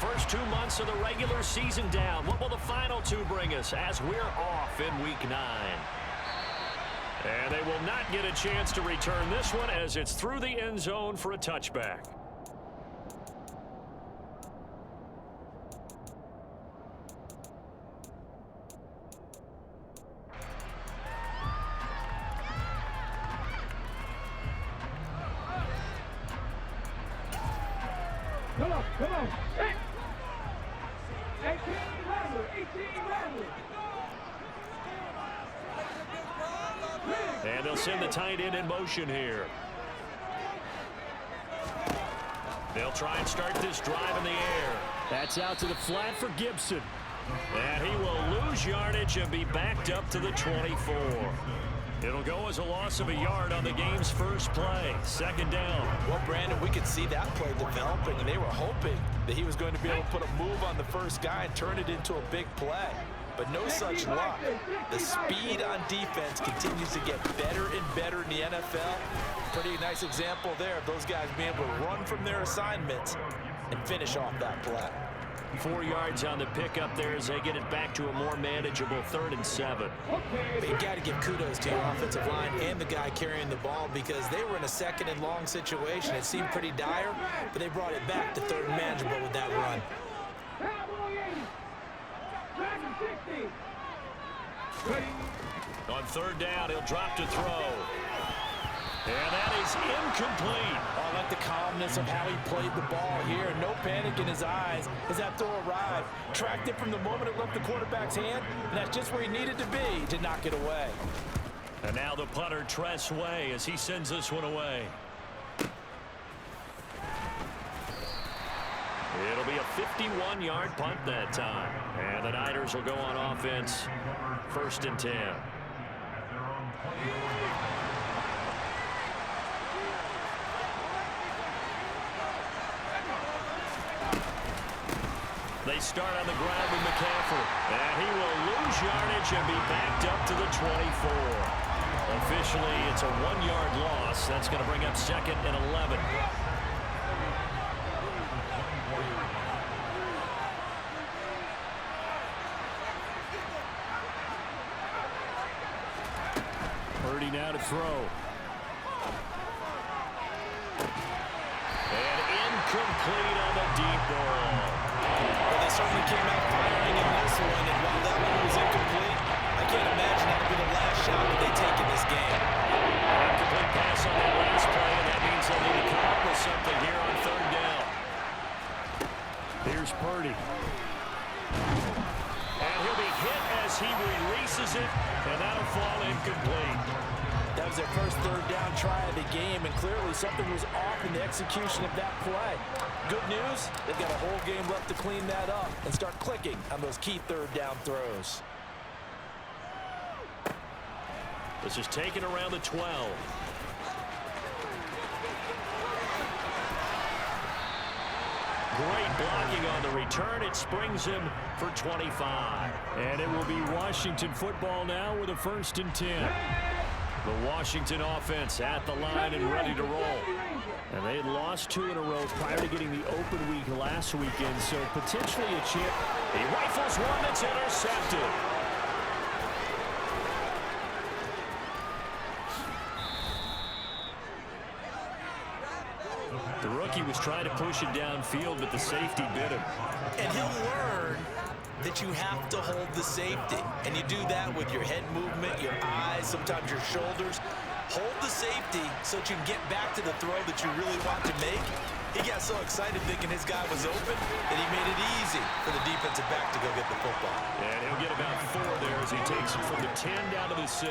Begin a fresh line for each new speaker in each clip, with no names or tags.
first 2 months of the regular season down. What will the final two bring us as we're off in Week 9? And they will not get a chance to return this one as it's through the end zone for a touchback.
Come on. 18 Rattler.
And they'll send the tight end in motion here. They'll try and start this drive in the air. That's out to the flat for Gibson. And he will lose yardage and be backed up to the 24. It'll go as a loss of a yard on the game's first play. Second down.
Well, Brandon, we could see that play developing, and they were hoping that he was going to be able to put a move on the first guy and turn it into a big play. But no such luck. The speed on defense continues to get better and better in the NFL. Pretty nice example there of those guys being able to run from their assignments and finish off that play.
4 yards on the pickup there as they get it back to a more manageable 3rd and 7.
But you got to give kudos to your offensive line and the guy carrying the ball because they were in a 2nd and long situation. It seemed pretty dire, but they brought it back to 3rd and manageable with that run.
On 3rd down, he'll drop to throw. And that is incomplete.
Oh, I like the calmness of how he played the ball here. No panic in his eyes as that throw arrived. Tracked it from the moment it left the quarterback's hand, and that's just where he needed to be to knock it away.
And now the punter, Tress Way, as he sends this one away. It'll be a 51-yard punt that time. And the Niners will go on offense, 1st and 10. They start on the ground with McCaffrey. And he will lose yardage and be backed up to the 24. Officially, it's a 1-yard loss. That's going to bring up 2nd and 11. Purdy now to throw. And incomplete on the deep ball.
Well, they certainly came out firing in this one, and while that one was incomplete, I can't imagine that'll be the last shot that they take in this game.
An incomplete pass on that last play, and that means they'll need to come up with something here on 3rd down. Here's Purdy. And he'll be hit as he releases it, and that'll fall incomplete.
That was their first 3rd down try of the game, and clearly something was off in the execution of that play. Good news, they've got a whole game left to clean that up and start clicking on those key 3rd down throws.
This is taken around the 12. Great blocking on the return. It springs him for 25. And it will be Washington football now with a 1st and 10. The Washington offense at the line and ready to roll. And they had lost 2 in a row prior to getting the open week last weekend, so potentially a chip. He rifles one that's intercepted. The rookie was trying to push it downfield, but the safety bit him.
And he'll learn that you have to hold the safety. And you do that with your head movement, your eyes, sometimes your shoulders. Hold the safety so that you can get back to the throw that you really want to make. He got so excited thinking his guy was open that he made it easy for the defensive back to go get the football.
And he'll get about 4 there as he takes it from the 10 down to the 6.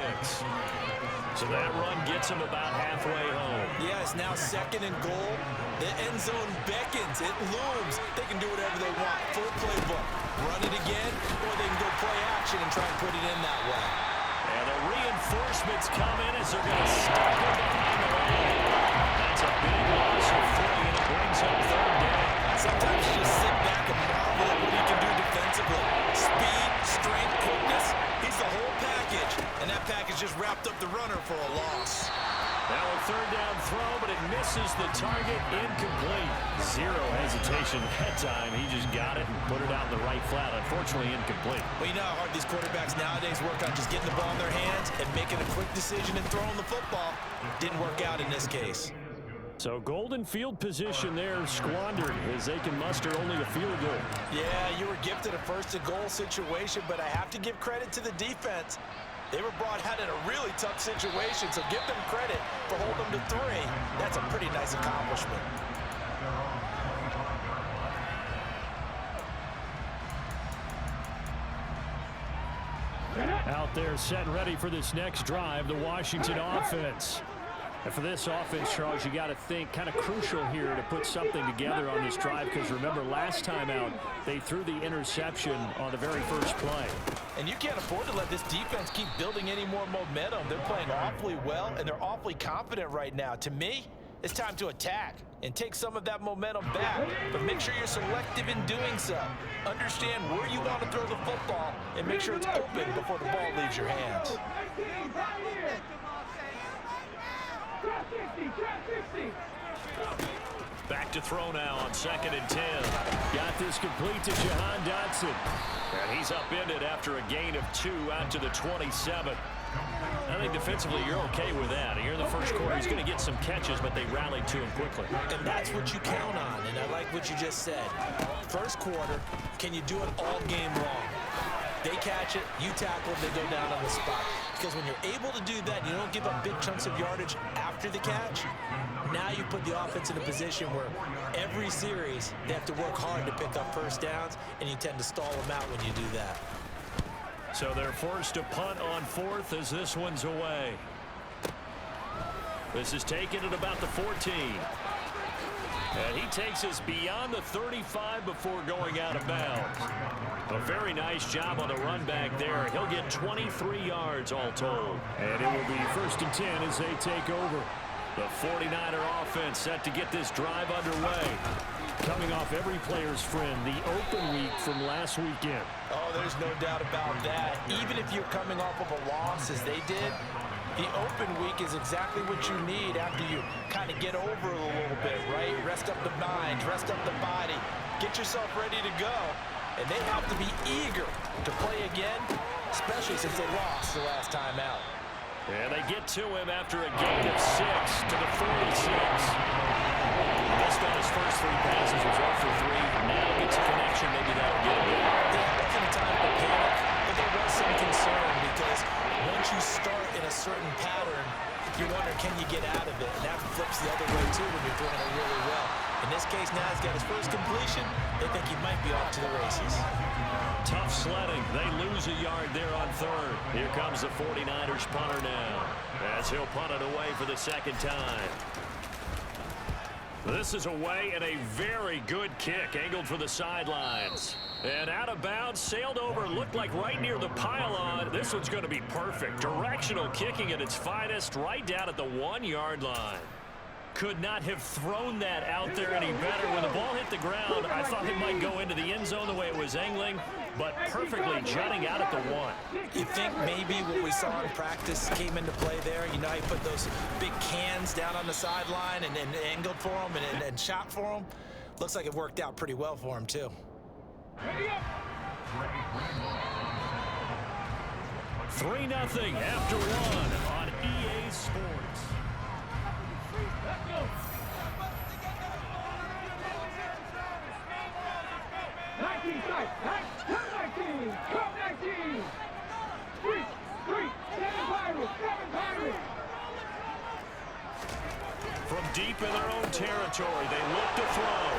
So that run gets him about halfway home.
Yeah, it's now 2nd and goal. The end zone beckons. It looms. They can do whatever they want. Full playbook. Run it again, or they can go play action and try and put it in that way.
And the reinforcements come in as they're going to stop him behind the line. That's a big loss of 3, and it brings up 3rd down.
Sometimes you just sit back and marvel at what he can do defensively. Speed, strength, quickness. He's the whole package. And that package just wrapped up the runner for a loss.
Now a 3rd down throw, but it misses misses the target, incomplete. Zero hesitation that time. He just got it and put it out in the right flat. Unfortunately, incomplete.
Well, you know how hard these quarterbacks nowadays work on just getting the ball in their hands and making a quick decision and throwing the football. Didn't work out in this case.
So golden field position there squandered as they can muster only a field goal.
Yeah, you were gifted a first-and-goal situation, but I have to give credit to the defense. They were brought out in a really tough situation, so give them credit for holding them to 3. That's a pretty nice accomplishment.
Out there set and ready for this next drive, the Washington offense. And for this offense, Charles, you got to think kind of crucial here to put something together on this drive, because remember last time out they threw the interception on the very first play.
And you can't afford to let this defense keep building any more momentum. They're playing awfully well, and they're awfully confident right now. To me, it's time to attack and take some of that momentum back, but make sure you're selective in doing so. Understand where you want to throw the football and make sure it's open before the ball leaves your hands.
Back to throw now on 2nd and 10. Got this complete to Jahan Dotson. And he's upended after a gain of 2 out to the 27. I think defensively you're okay with that. Here in the first quarter, he's going to get some catches, but they rallied to him quickly.
And that's what you count on, and I like what you just said. First quarter, can you do it all game long? They catch it, you tackle, they go down on the spot. Because when you're able to do that, you don't give up big chunks of yardage after the catch. Now you put the offense in a position where every series they have to work hard to pick up first downs, and you tend to stall them out when you do that.
So they're forced to punt on 4th as this one's away. This is taken at about the 14. And he takes us beyond the 35 before going out of bounds. A very nice job on the run back there. He'll get 23 yards all told. And it will be 1st and 10 as they take over. The 49er offense set to get this drive underway. Coming off every player's friend, the open week from last weekend.
Oh, there's no doubt about that. Even if you're coming off of a loss as they did, the open week is exactly what you need after you kind of get over it a little bit, right? Rest up the mind, rest up the body, get yourself ready to go. And they have to be eager to play again, especially since they lost the last time out.
And they get to him after a gain of 6 to the 46. Missed on his first 3 passes, was 0 for 3. Now gets a connection, maybe that'll get him.
There wasn't a time to panic, but there was some concern because once you start in a certain pattern, you wonder, can you get out of it? And that flips the other way, too, when you're doing it really well. In this case, now he's got his first completion. They think he might be off to the races.
Tough sledding. They lose a yard there on 3rd. Here comes the 49ers punter now, as he'll punt it away for the 2nd time. This is away and a very good kick, angled for the sidelines. And out of bounds, sailed over, looked like right near the pylon. This one's going to be perfect. Directional kicking at its finest, right down at the 1-yard line. Could not have thrown that out there any better. When the ball hit the ground, I thought it might go into the end zone the way it was angling, but perfectly jutting out at the 1.
You think maybe what we saw in practice came into play there? You know, he put those big cans down on the sideline and angled for him and shot for him. Looks like it worked out pretty well for him, too.
3-0 after 1 on EA Sports.
Let's go. 19 strike. 19. Come 19. 3. 7 Pirates. 7 Pirates.
From deep in their own territory, they look to throw.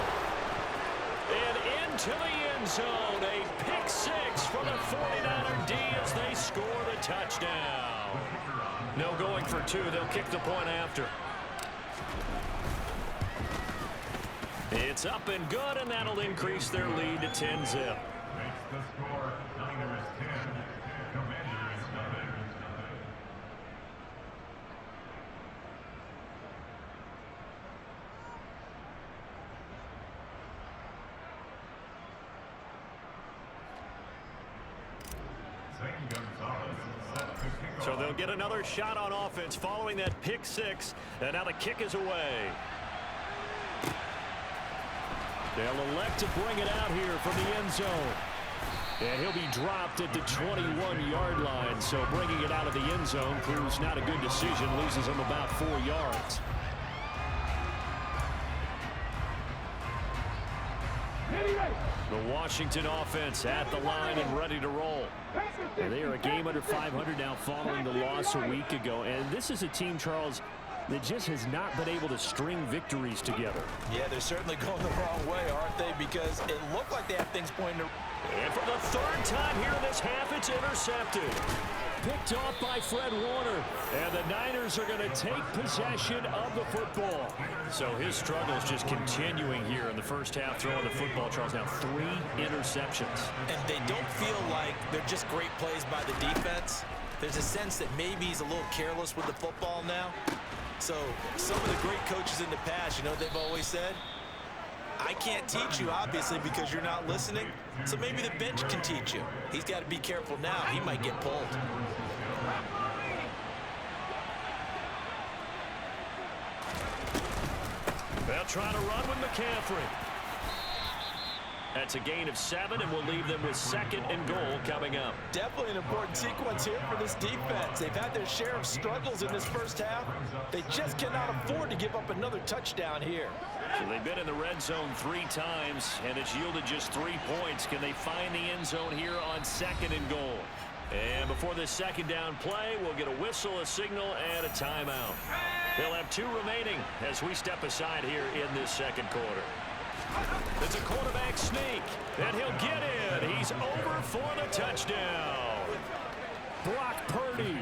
And into the end zone, a pick 6 for the 49er D as they score the touchdown. No going for 2. They'll kick the point after. It's up and good, and that'll increase their lead to 10-zip.
Makes the score Niners 10, Commanders 7.
So they'll get another shot on offense following that pick 6, and now the kick is away. They'll elect to bring it out here from the end zone. And he'll be dropped at the 21-yard line. So bringing it out of the end zone proves not a good decision. Loses him about 4 yards. The Washington offense at the line and ready to roll. They are a game under 500 now following the loss a week ago. And this is a team, Charles, that just has not been able to string victories together.
Yeah, they're certainly going the wrong way, aren't they? Because it looked like they have things pointing to...
And for the third time here in this half, it's intercepted. Picked off by Fred Warner. And the Niners are going to take possession of the football. So his struggles just continuing here in the first half, throwing the football. Charles, now 3 interceptions.
And they don't feel like they're just great plays by the defense. There's a sense that maybe he's a little careless with the football now. So some of the great coaches in the past, you know, they've always said, I can't teach you, obviously, because you're not listening. So maybe the bench can teach you. He's got to be careful now. He might get pulled.
They'll try to run with McCaffrey. That's a gain of 7, and we'll leave them with 2nd and goal coming up.
Definitely an important sequence here for this defense. They've had their share of struggles in this first half. They just cannot afford to give up another touchdown here.
So they've been in the red zone 3 times, and it's yielded just 3 points. Can they find the end zone here on 2nd and goal? And before this second down play, we'll get a whistle, a signal, and a timeout. They'll have 2 remaining as we step aside here in this second quarter. It's a quarterback sneak, and he'll get in. He's over for the touchdown. Brock Purdy,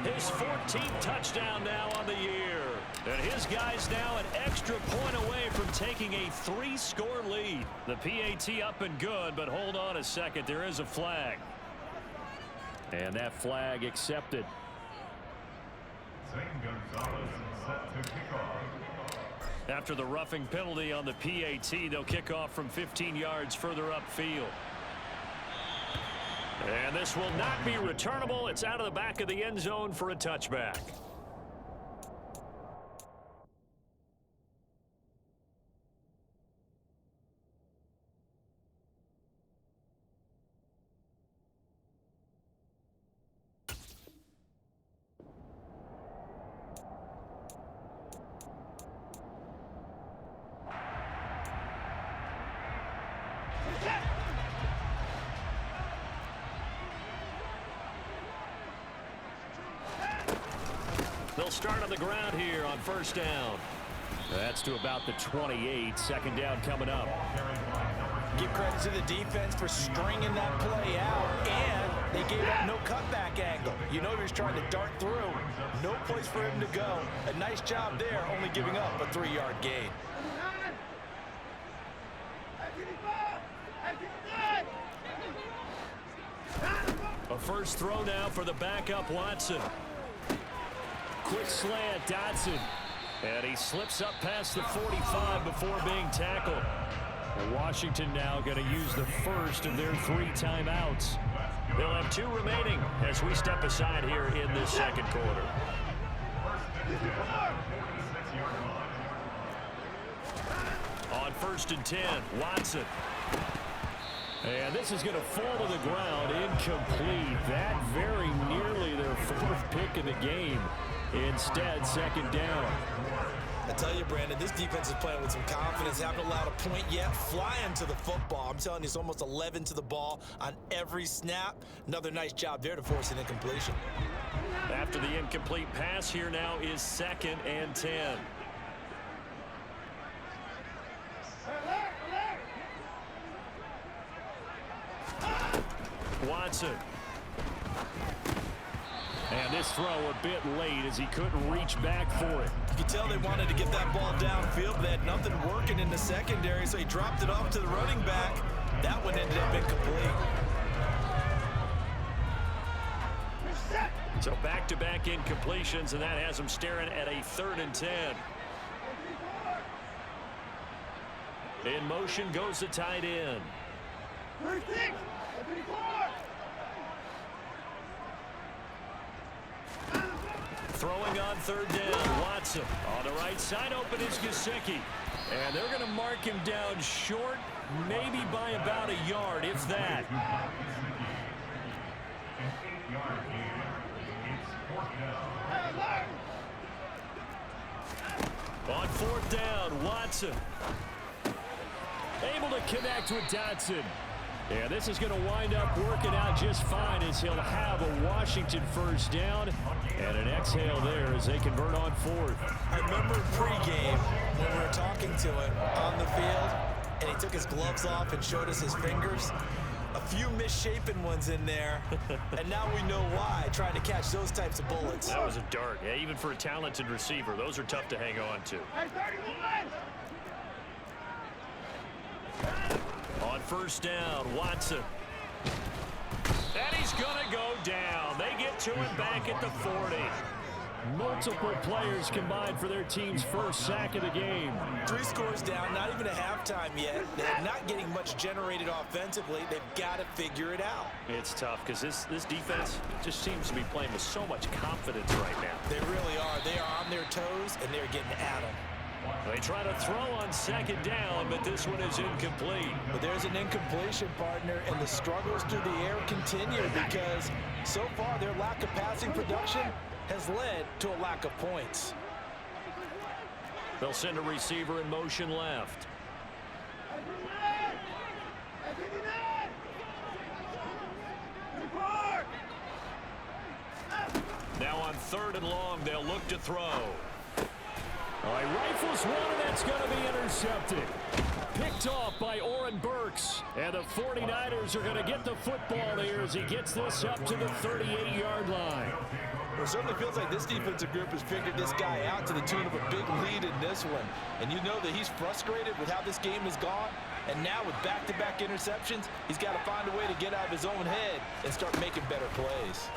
his 14th touchdown now on the year. And his guy's now an extra point away from taking a 3-score lead. The PAT up and good, but hold on a second. There is a flag. And that flag accepted.
Zane Gonzalez set to kick off.
After the roughing penalty on the PAT, they'll kick off from 15 yards further upfield. And this will not be returnable. It's out of the back of the end zone for a touchback. They'll start on the ground here on first down. That's to about the 28. Second down coming up.
Give credit to the defense for stringing that play out, and they gave up no cutback angle. You know he was trying to dart through. No place for him to go. A nice job there, only giving up a 3-yard gain.
A first throw now for the backup Watson. Quick slant, Dotson. And he slips up past the 45 before being tackled. And Washington now going to use the first of their 3 timeouts. They'll have 2 remaining as we step aside here in this second quarter. On 1st and 10, Watson. And this is going to fall to the ground, incomplete. That very nearly their 4th pick in the game. Instead, second down.
I tell you, Brandon, this defense is playing with some confidence. Haven't allowed a point yet. Flying to the football. I'm telling you, it's almost 11 to the ball on every snap. Another nice job there to force an incompletion.
After the incomplete pass, here now is 2nd and 10. Watson. And this throw a bit late as he couldn't reach back for it.
You can tell they wanted to get that ball downfield, but they had nothing working in the secondary, so he dropped it off to the running back. That one ended up incomplete.
So back-to-back incompletions, and that has him staring at a 3rd and 10. In motion goes the tight end. Throwing on 3rd down, Watson. On the right side, open is Gesicki. And they're going to mark him down short, maybe by about a yard, if that. On fourth down, Watson. Able to connect with Dotson. Yeah, this is going to wind up working out just fine as he'll have a Washington first down and an exhale there as they convert on fourth.
I remember pregame when we were talking to him on the field, and he took his gloves off and showed us his fingers. A few misshapen ones in there, and now we know why, trying to catch those types of bullets.
That was a dart. Yeah, even for a talented receiver, those are tough to hang on to. On first down, Watson. And he's going to go down. They get to him back at the 40. Multiple players combined for their team's first sack of the game.
3 scores down, not even a halftime yet. They're not getting much generated offensively. They've got to figure it out.
It's tough because this defense just seems to be playing with so much confidence right now.
They really are. They are on their toes, and they're getting at them.
They try to throw on second down, but this one is incomplete.
But there's an incompletion, partner, and the struggles through the air continue because so far their lack of passing production has led to a lack of points.
They'll send a receiver in motion left. Now on third and long, they'll look to throw. All right, rifles one, and that's going to be intercepted. Picked off by Oren Burks. And the 49ers are going to get the football here as he gets this up to the 38-yard line.
Well, it certainly feels like this defensive group has figured this guy out to the tune of a big lead in this one. And you know that he's frustrated with how this game has gone. And now with back-to-back interceptions, he's got to find a way to get out of his own head and start making better plays.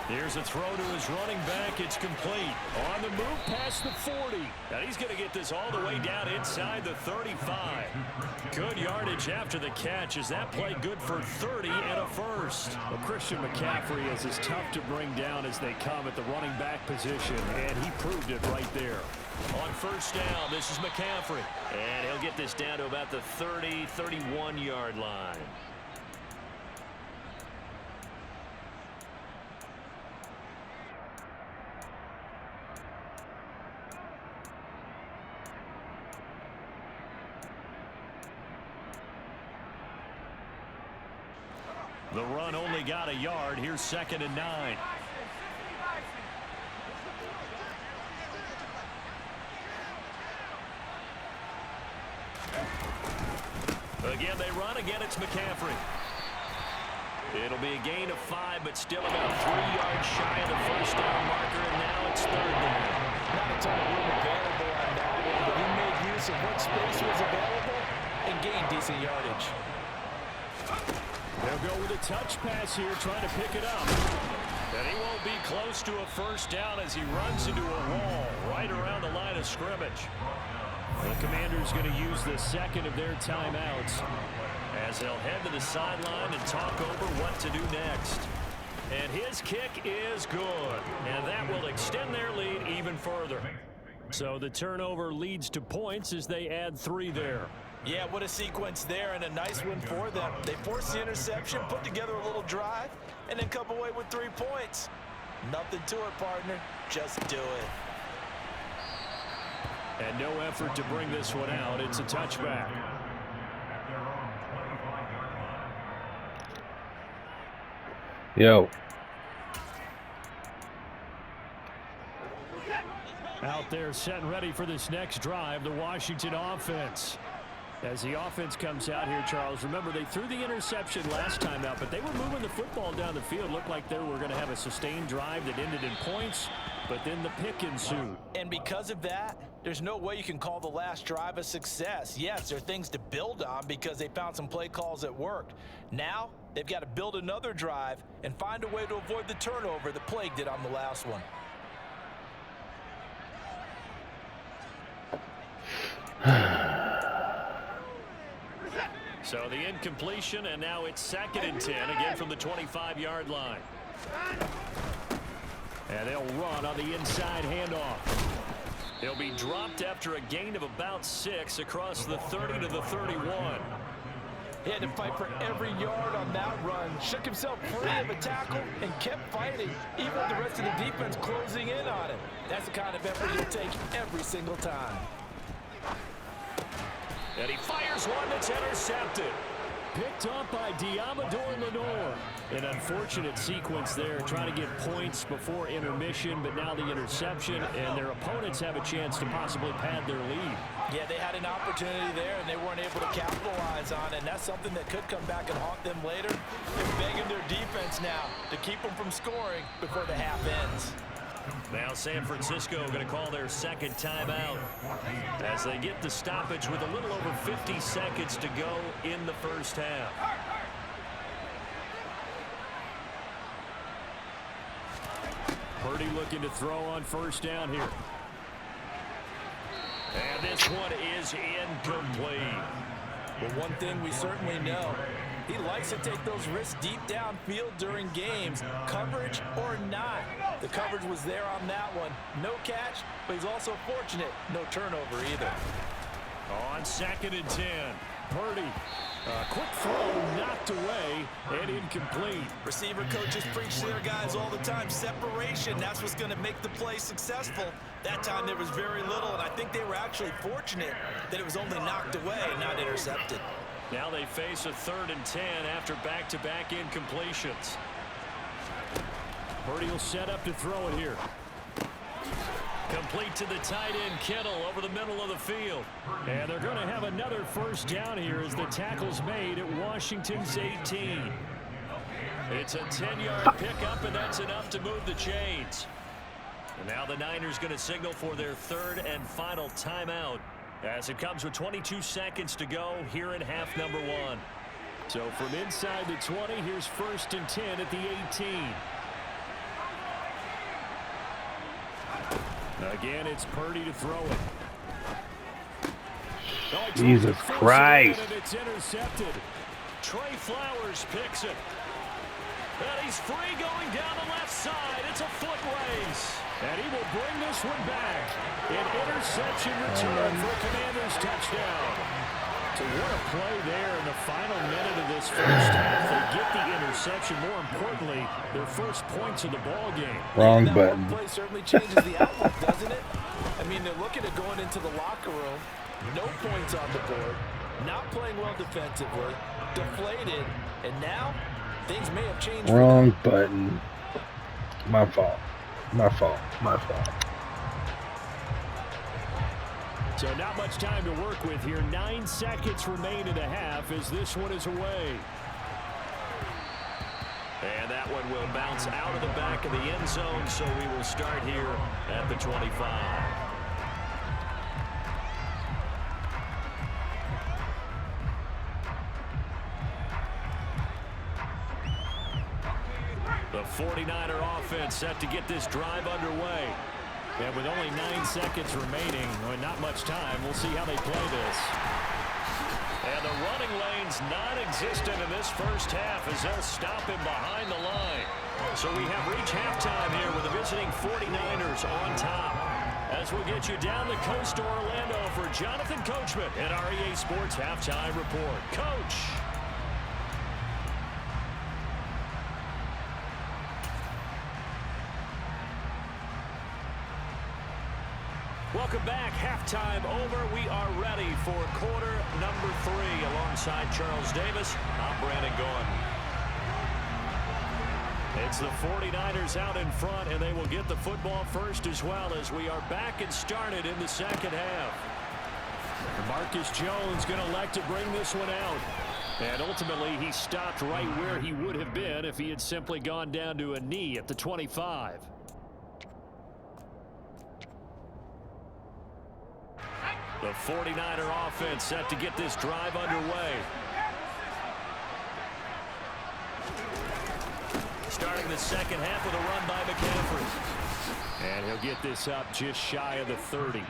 Here's a throw to his running back. It's complete. On the move past the 40. Now he's going to get this all the way down inside the 35. Good yardage after the catch. Is that play good for 30 and a first? Well, Christian McCaffrey is as tough to bring down as they come at the running back position, and he proved it right there. On first down, this is McCaffrey. And he'll get this down to about the 30, 31-yard line. The run only got a yard. Here's 2nd and 9. Again, they run. Again, it's McCaffrey. It'll be a gain of 5, but still about 3 yards shy of the first down marker, and now it's 3rd down.
Not a ton of room available on that one, but he made use of what space was available and gained decent yardage.
They'll go with a touch pass here, trying to pick it up. And he won't be close to a first down as he runs into a wall right around the line of scrimmage. The Commanders going to use the second of their timeouts as they'll head to the sideline and talk over what to do next. And his kick is good, and that will extend their lead even further. So the turnover leads to points as they add 3 there.
Yeah, what a sequence there, and a nice one for them. They forced the interception, put together a little drive, and then come away with 3 points. Nothing to it, partner. Just do it.
And no effort to bring this one out. It's a touchback.
Yo.
Out there set and ready for this next drive, the Washington offense. As the offense comes out here, Charles, remember they threw the interception last time out, but they were moving the football down the field. Looked like they were going to have a sustained drive that ended in points, but then the pick ensued.
And because of that, there's no way you can call the last drive a success. Yes, there are things to build on because they found some play calls that worked. Now, they've got to build another drive and find a way to avoid the turnover that plagued it on the last one.
So the incompletion, and now it's 2nd and 10, again from the 25-yard line. And they'll run on the inside handoff. He'll be dropped after a gain of about 6 across the 30 to the 31.
He had to fight for every yard on that run. Shook himself free of a tackle and kept fighting, even with the rest of the defense closing in on him. That's the kind of effort he'll take every single time.
And he fires one that's intercepted. Picked up by Diamador Lenore. An unfortunate sequence there, trying to get points before intermission, but now the interception, and their opponents have a chance to possibly pad their lead.
Yeah, they had an opportunity there, and they weren't able to capitalize on it, and that's something that could come back and haunt them later. They're begging their defense now to keep them from scoring before the half ends.
Now San Francisco going to call their second timeout as they get the stoppage with a little over 50 seconds to go in the first half. Purdy looking to throw on first down here. And this one is incomplete.
Well, one thing we certainly know, he likes to take those risks deep downfield during games, coverage or not. The coverage was there on that one. No catch, but he's also fortunate. No turnover either.
On 2nd and 10, Purdy. Quick throw knocked away and incomplete.
Receiver coaches preach to their guys all the time. Separation, that's what's going to make the play successful. That time there was very little, and I think they were actually fortunate that it was only knocked away and not intercepted.
Now they face a 3rd and 10 after back-to-back incompletions. Purdy will set up to throw it here. Complete to the tight end, Kittle, over the middle of the field. And they're going to have another first down here as the tackle's made at Washington's 18. It's a 10-yard pickup, and that's enough to move the chains. And now the Niners going to signal for their 3rd and final timeout as it comes with 22 seconds to go here in half number 1. So from inside the 20, here's 1st and 10 at the 18. Again, it's Purdy to throw it.
Jesus Christ.
And it's intercepted. Trey Flowers picks it. And he's free going down the left side. It's a foot race. And he will bring this one back. An interception return for a Commanders touchdown. So what a play there in the final minute of this first half. They get the interception. More importantly, their first points of the ball game.
Wrong
that
button.
One play certainly changes the outlook, doesn't it? I mean, they're looking at going into the locker room. No points on the board. Not playing well defensively. Deflated. And now, things may have changed.
Wrong button. My fault. My fault. My fault.
So not much time to work with here. 9 seconds remain in the half as this one is away. And that one will bounce out of the back of the end zone, so we will start here at the 25. The 49er offense set to get this drive underway. And with only 9 seconds remaining, not much time, we'll see how they play this. And the running lane's non-existent in this first half as they'll stop him behind the line. So we have reached halftime here with the visiting 49ers on top. As we'll get you down the coast to Orlando for Jonathan Coachman at our EA Sports Halftime Report. Coach. Welcome back. Halftime over. We are ready for quarter number 3 alongside Charles Davis. I'm Brandon Gordon. It's the 49ers out in front, and they will get the football first as well as we are back and started in the second half. Marcus Jones going to elect to bring this one out. And ultimately, he stopped right where he would have been if he had simply gone down to a knee at the 25. The 49er offense set to get this drive underway. Starting the second half with a run by McCaffrey. And he'll get this up just shy of the 30.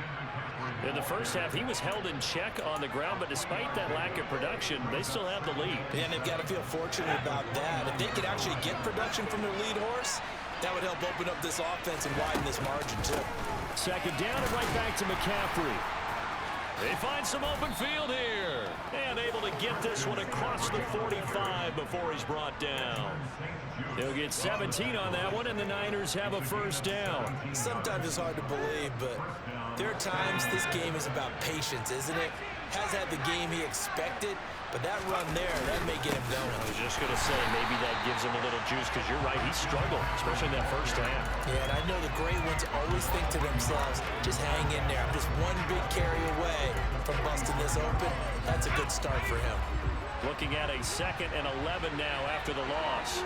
In the first half, he was held in check on the ground, but despite that lack of production, they still have the lead.
And they've got to feel fortunate about that. If they could actually get production from their lead horse, that would help open up this offense and widen this margin too.
Second down and right back to McCaffrey. They find some open field here. And able to get this one across the 45 before he's brought down. He'll get 17 on that one, and the Niners have a first down.
Sometimes it's hard to believe, but there are times this game is about patience, isn't it? Has had the game he expected, but that run there, that may get him going.
I was just going to say, maybe that gives him a little juice, because you're right, he struggled, especially in that first half.
Yeah, and I know the great ones always think to themselves, just hang in there. I'm just one big carry away from busting this open. That's a good start for him.
Looking at a 2nd and 11 now after the loss.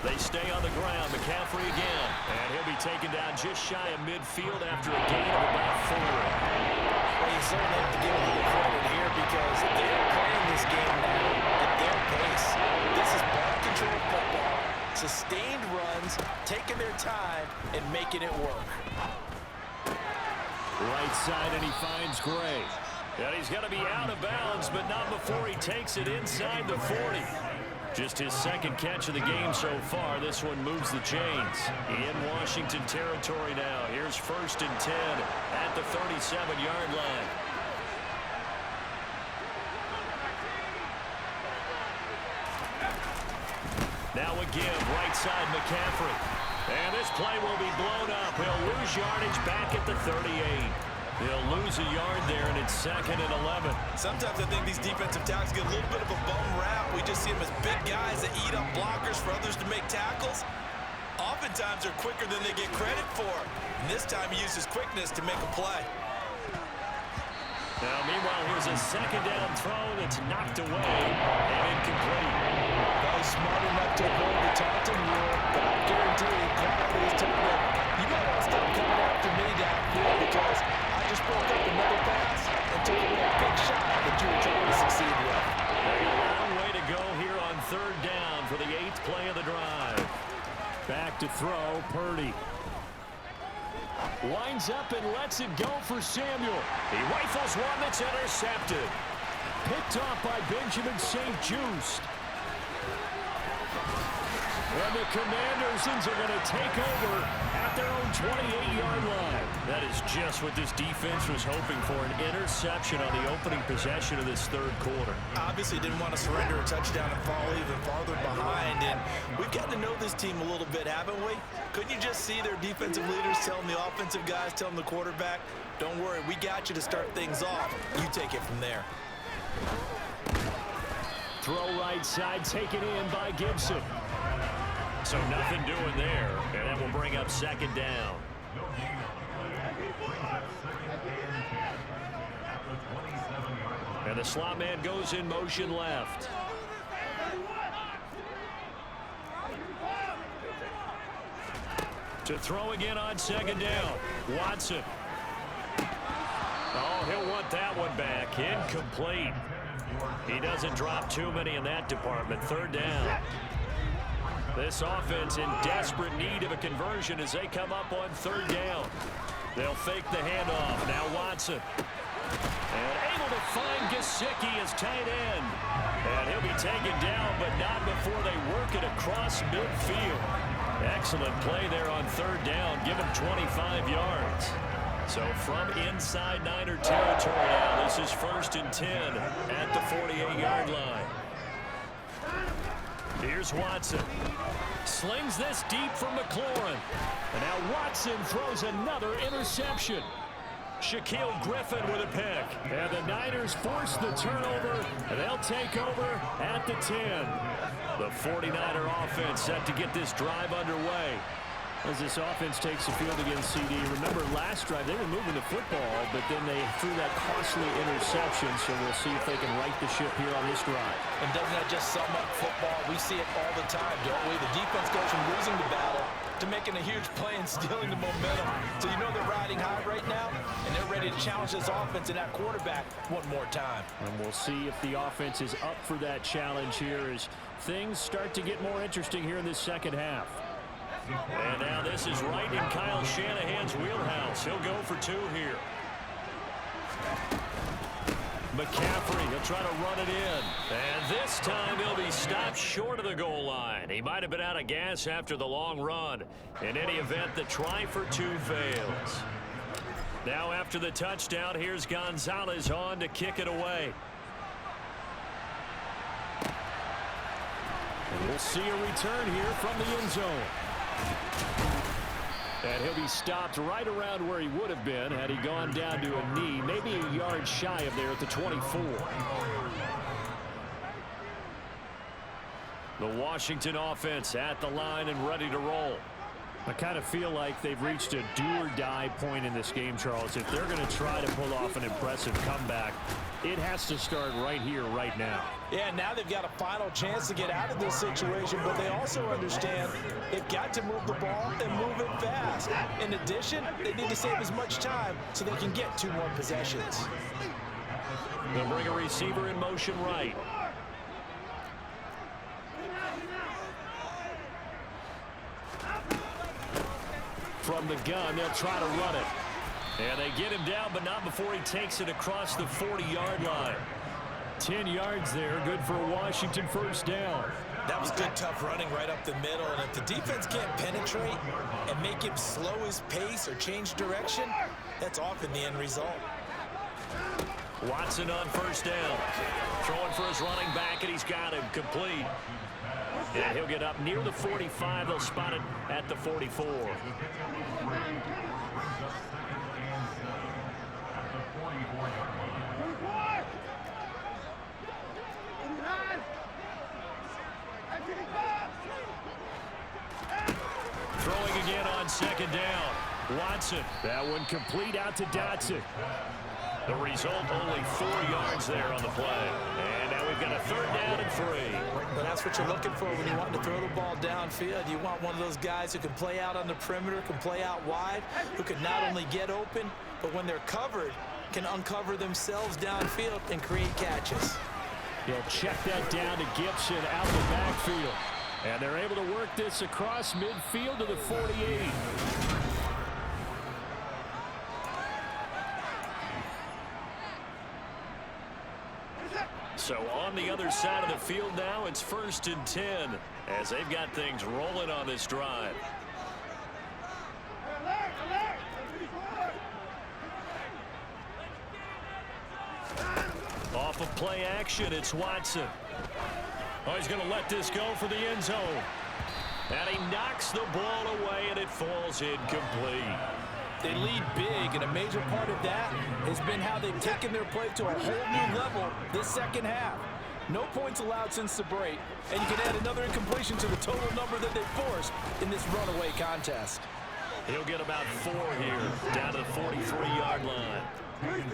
They stay on the ground. McCaffrey again. And he'll be taken down just shy of midfield after a gain of about 4.
Well, you certainly have to give a little credit here because they're playing this game now at their pace. This is ball control football, sustained runs, taking their time, and making it work.
Right side, and he finds Gray. And he's going to be out of bounds, but not before he takes it inside the 40. Just his 2nd catch of the game so far. This one moves the chains. In Washington territory now. Here's 1st and 10 at the 37-yard line. Now a give, right side McCaffrey. And this play will be blown up. He'll lose yardage back at the 38. He'll lose a yard there, and it's 2nd and 11.
Sometimes I think these defensive tackles get a little bit of a bum rap. We just see them as big guys that eat up blockers for others to make tackles. Oftentimes they're quicker than they get credit for. And this time he used his quickness to make a play.
Now, meanwhile, here's a 2nd down throw that's knocked away and incomplete.
Well, he's smart enough to avoid the taunting rule, but I guarantee you, Clyde is telling him, you gotta stop coming after me downfield because I just broke up another pass and took away a big shot that you were trying to succeed with.
A long way to go here on 3rd down for the 8th play of the drive. Back to throw, Purdy. Lines up and lets it go for Samuel. He rifles one that's intercepted. Picked off by Benjamin St-Juste. And the Commanders are going to take over at their own 28-yard line. That is just what this defense was hoping for, an interception on the opening possession of this 3rd quarter.
Obviously didn't want to surrender a touchdown and fall even farther behind. And we've gotten to know this team a little bit, haven't we? Couldn't you just see their defensive leaders telling the offensive guys, telling the quarterback, don't worry, we got you to start things off. You take it from there.
Throw right side, taken in by Gibson. So nothing doing there, and that will bring up 2nd down. And the slot man goes in motion left. To throw again on 2nd down. Watson. Oh, he'll want that one back. Incomplete. He doesn't drop too many in that department. 3rd down. This offense in desperate need of a conversion as they come up on 3rd down. They'll fake the handoff. Now Watson. And able to find Gesicki as tight end. And he'll be taken down, but not before they work it across midfield. Excellent play there on 3rd down. Give him 25 yards. So from inside Niner territory now, this is 1st and 10 at the 48-yard line. Here's Watson. Slings this deep from McLaurin. And now Watson throws another interception. Shaquille Griffin with a pick. And the Niners force the turnover, and they'll take over at the 10. The 49er offense set to get this drive underway. As this offense takes the field against CD. Remember, last drive, they were moving the football, but then they threw that costly interception, so we'll see if they can right the ship here on this drive.
And doesn't that just sum up football? We see it all the time, don't we? The defense goes from losing the battle to making a huge play and stealing the momentum. So you know they're riding high right now, and they're ready to challenge this offense and that quarterback one more time.
And we'll see if the offense is up for that challenge here as things start to get more interesting here in this 2nd half. And now this is right in Kyle Shanahan's wheelhouse. He'll go for 2 here. McCaffrey, he'll try to run it in. And this time he'll be stopped short of the goal line. He might have been out of gas after the long run. In any event, the try for two fails. Now after the touchdown, here's Gonzalez on to kick it away. And we'll see a return here from the end zone. And he'll be stopped right around where he would have been had he gone down to a knee, maybe a yard shy of there at the 24. The Washington offense at the line and ready to roll. I kind of feel like they've reached a do-or-die point in this game, Charles. If they're going to try to pull off an impressive comeback, it has to start right here, right now.
Yeah, now they've got a final chance to get out of this situation, but they also understand they've got to move the ball and move it fast. In addition, they need to save as much time so they can get 2 more possessions.
They'll bring a receiver in motion right. From the gun, they'll try to run it. And they get him down, but not before he takes it across the 40-yard line. 10 yards there, good for a Washington first down.
That was good, tough running right up the middle. And if the defense can't penetrate and make him slow his pace or change direction, that's often the end result.
Watson on first down. Throwing for his running back, and he's got him complete. And he'll get up near the 45. They'll spot it at the 44. Throwing again on second down. Watson. That one complete out to Dotson. The result, only 4 yards there on the play. And now we've got a third down and 3.
But that's what you're looking for when you want to throw the ball downfield. You want one of those guys who can play out on the perimeter, can play out wide, who can not only get open, but when they're covered, can uncover themselves downfield and create catches.
He'll check that down to Gibson out the backfield. And they're able to work this across midfield to the 48. So on the other side of the field now, it's 1st and 10 as they've got things rolling on this drive. Off of play action, it's Watson. Oh, he's going to let this go for the end zone. And he knocks the ball away, and it falls incomplete.
They lead big, and a major part of that has been how they've taken their play to a whole new level this second half. No points allowed since the break, and you can add another incompletion to the total number that they forced in this runaway contest.
He'll get about 4 here, down to the 43-yard line.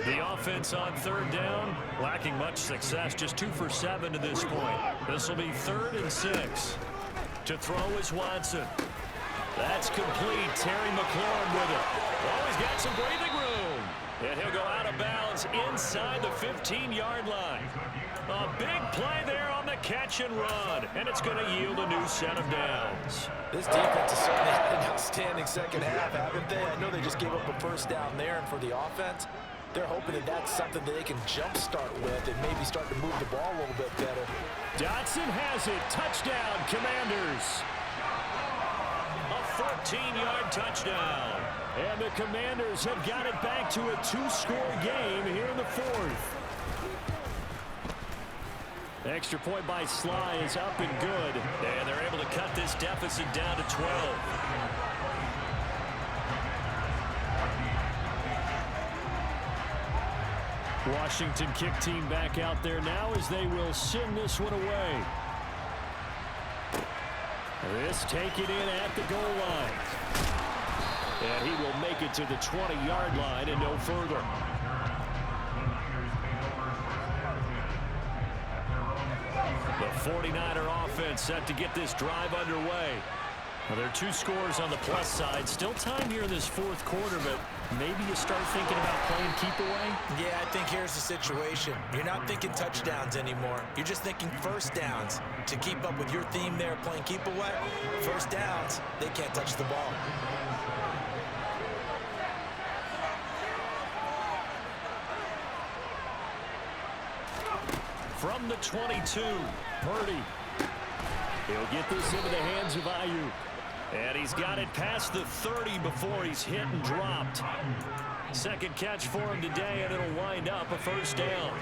The offense on third down, lacking much success, just 2 for 7 to this point. This will be 3rd and 6. To throw is Watson. That's complete. Terry McLaurin with it. Oh, he's got some breathing room. And he'll go out of bounds inside the 15-yard line. A big play there on the catch and run. And it's going to yield a new set of downs.
This defense has certainly had an outstanding second half, haven't they? I know they just gave up a first down there, and for the offense, they're hoping that that's something that they can jumpstart with and maybe start to move the ball a little bit better.
Dotson has it. Touchdown, Commanders. A 14-yard touchdown. And the Commanders have got it back to a 2-score game here in the 4th. Extra point by Sly is up and good. And they're able to cut this deficit down to 12. Washington kick team back out there now as they will send this one away. This taken in at the goal line. And he will make it to the 20-yard line and no further. The 49er offense set to get this drive underway. Well, there are 2 scores on the plus side. Still time here in this 4th quarter, but maybe you start thinking about playing keep away?
Yeah, I think here's the situation. You're not thinking touchdowns anymore. You're just thinking first downs. To keep up with your theme there, playing keep away, first downs, they can't touch the ball.
From the 22, Purdy. He'll get this into the hands of Ayuk. And he's got it past the 30 before he's hit and dropped. Second catch for him today, and it'll wind up a first down.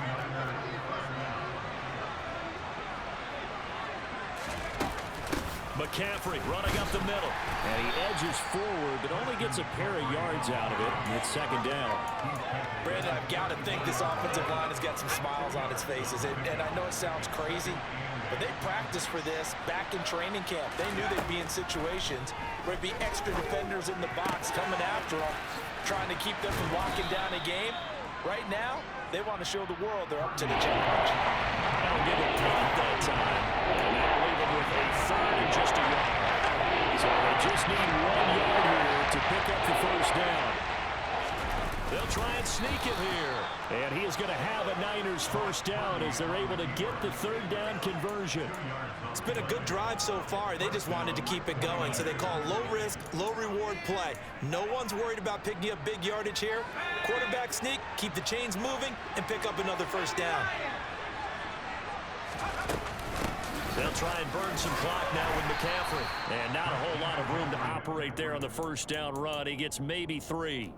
McCaffrey running up the middle. And he edges forward, but only gets a pair of yards out of it. And it's second down.
Brandon, I've got to think this offensive line has got some smiles on its faces. And I know it sounds crazy, but they practiced for this back in training camp. They knew they'd be in situations where it'd be extra defenders in the box coming after them, trying to keep them from locking down a game. Right now, they want to show the world they're up to the challenge.
That'll give it 8 that time. And that'll leave them with a third and just a yard. So they just need 1 yard here to pick up the first down. They'll try and sneak it here. And he is going to have a Niners first down as they're able to get the third down conversion.
It's been a good drive so far. They just wanted to keep it going, so they call low-risk, low-reward play. No one's worried about picking up big yardage here. Quarterback sneak, keep the chains moving, and pick up another first down.
They'll try and burn some clock now with McCaffrey. And not a whole lot of room to operate there on the first down run. He gets maybe 3.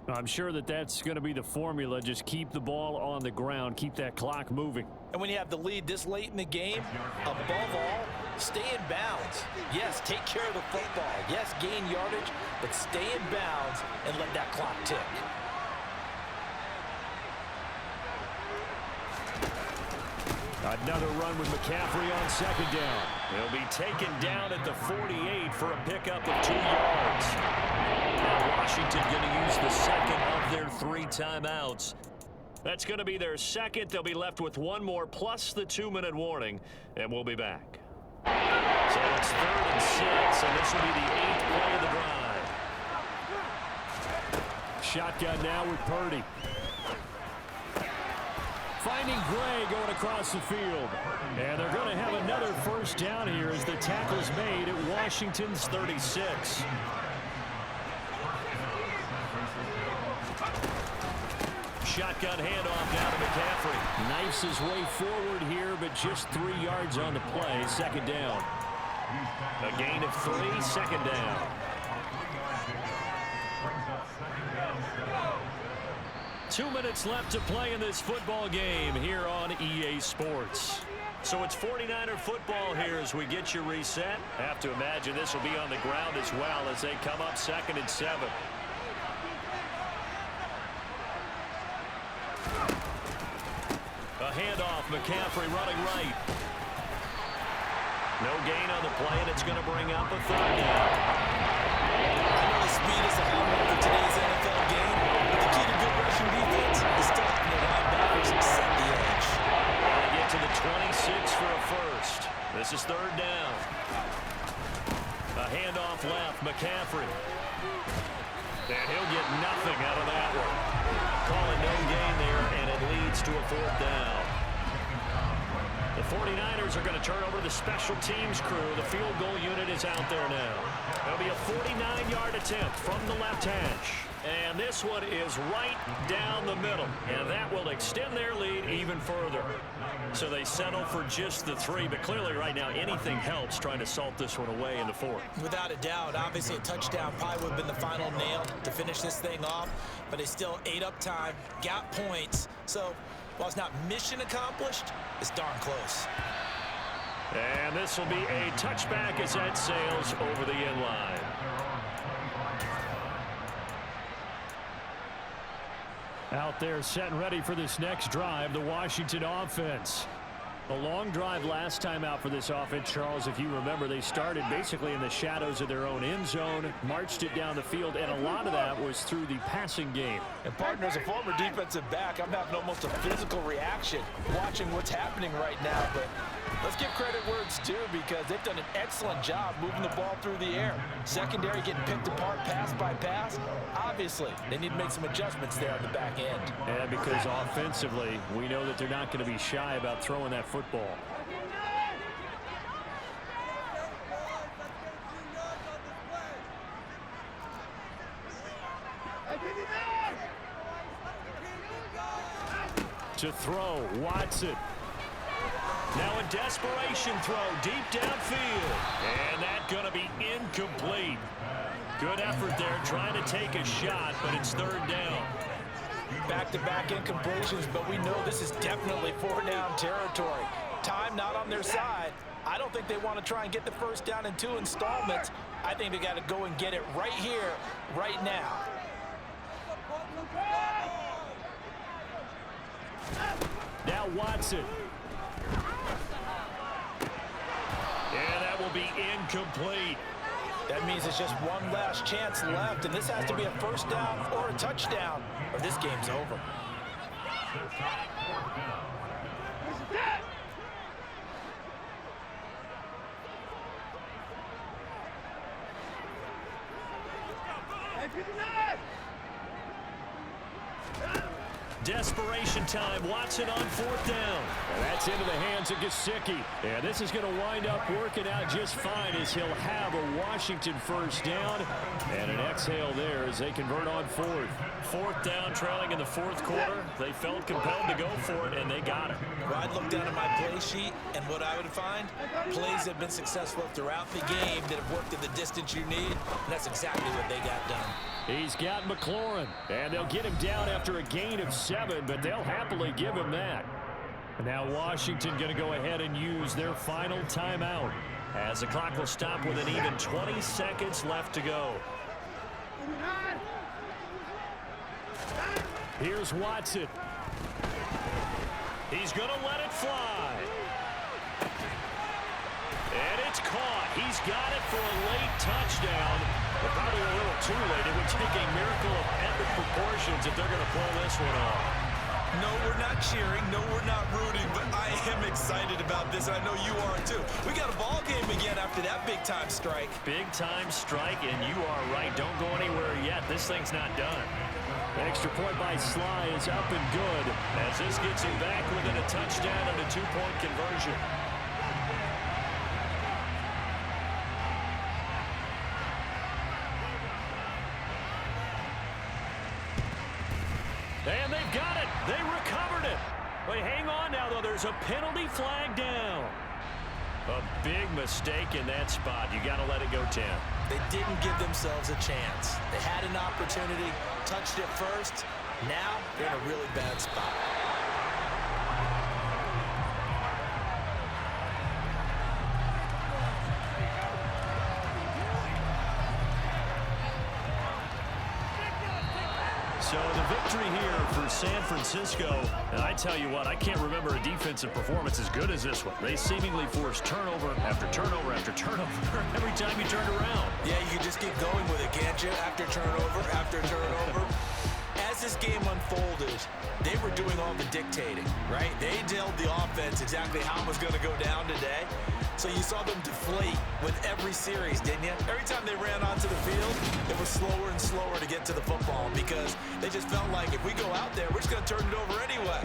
I'm sure that that's going to be the formula. Just keep the ball on the ground. Keep that clock moving.
And when you have the lead this late in the game, above all, stay in bounds. Yes, take care of the football. Yes, gain yardage, but stay in bounds and let that clock tick.
Another run with McCaffrey on second down. He'll be taken down at the 48 for a pickup of 2 yards. Now Washington going to use the second of their 3 timeouts. That's going to be their second. They'll be left with 1 more plus the 2-minute warning, and we'll be back. So it's 3rd and 6, and this will be the 8th play of the drive. Shotgun now with Purdy. Finding Gray going across the field. And they're going to have another first down here as the tackle's made at Washington's 36. Shotgun handoff now to McCaffrey. Knifes his way forward here, but just 3 yards on the play. Second down. A gain of 3, second down. 2 minutes left to play in this football game here on EA Sports. So it's 49er football here as we get you reset. Have to imagine this will be on the ground as well as they come up 2nd and 7. A handoff, McCaffrey running right. No gain on the play, and it's going to bring up a 3rd down.
I know the speed is a hallmark of today's NFL game, but the key to good rushing defense is stopping the linebackers and set the edge.
And they get to the 26 for a first. This is 3rd down. A handoff left, McCaffrey. And he'll get nothing out of that one. Calling no gain there, and it leads to a 4th down. The 49ers are going to turn over the special teams crew. The field goal unit is out there now. It'll be a 49-yard attempt from the left hash. And this one is right down the middle. And that will extend their lead even further. So they settle for just the 3. But clearly right now anything helps trying to salt this one away in the 4th.
Without a doubt, obviously a touchdown probably would have been the final nail to finish this thing off. But they still ate up time, got points. So while it's not mission accomplished, it's darn close.
And this will be a touchback as that sails over the end line. Out there set and ready for this next drive, the Washington offense. A long drive last time out for this offense, Charles. If you remember, they started basically in the shadows of their own end zone, marched it down the field, and a lot of that was through the passing game.
And partner, as a former defensive back, I'm having almost a physical reaction watching what's happening right now. But let's give credit where it's due because they've done an excellent job moving the ball through the air. Secondary getting picked apart pass by pass. Obviously, they need to make some adjustments there on the back end.
And because offensively, we know that they're not going to be shy about throwing that football. To throw, Watson. Now a desperation throw deep downfield. And that's going to be incomplete. Good effort there trying to take a shot, but it's third down.
Back-to-back incompletions, but we know this is definitely four-down territory. Time not on their side. I don't think they want to try and get the first down in 2 installments. I think they got to go and get it right here, right now.
Now Watson. And that will be incomplete.
That means it's just one last chance left, and this has to be a first down or a touchdown, or this game's over.
Desperation time. Watson on fourth down. And that's into the hands of Gesicki. And this is going to wind up working out just fine as he'll have a Washington first down. And an exhale there as they convert on fourth. Fourth down, trailing in the fourth quarter. They felt compelled to go for it, and they got it.
Well, I'd look down at my play sheet, and what I would find, plays have been successful throughout the game that have worked at the distance you need, and that's exactly what they got done.
He's got McLaurin, and they'll get him down after a gain of 7, but they'll happily give him that. Now Washington going to go ahead and use their final timeout as the clock will stop with an even 20 seconds left to go. Here's Watson. He's going to let it fly. And it's caught. He's got it for a late touchdown. But probably a little too late. It would take a miracle of epic proportions if they're going to pull this one off.
No, we're not cheering. No, we're not rooting. But I am excited about this, and I know you are too. We got a ball game again after that big-time strike.
Big-time strike, and you are right. Don't go anywhere yet. This thing's not done. Extra point by Sly is up and good as this gets him back within a touchdown and a 2-point conversion. And they've got it. They recovered it. But hang on now, though. There's a penalty flag down. A big mistake in that spot. You got to let it go 10.
They didn't give themselves a chance. They had an opportunity, touched it first. Now they're in a really bad spot.
So the victory here for San Francisco, and I tell you what, I can't remember a defensive performance as good as this one. They seemingly forced turnover after turnover after turnover every time you turned around.
Yeah, you can just keep going with it, can't you? After turnover, after turnover. As this game unfolded, they were doing all the dictating, right? They told the offense exactly how it was going to go down today. So you saw them deflate with every series, didn't you? Every time they ran onto the field, it was slower and slower to get to the football because they just felt like if we go out there, we're just going to turn it over anyway.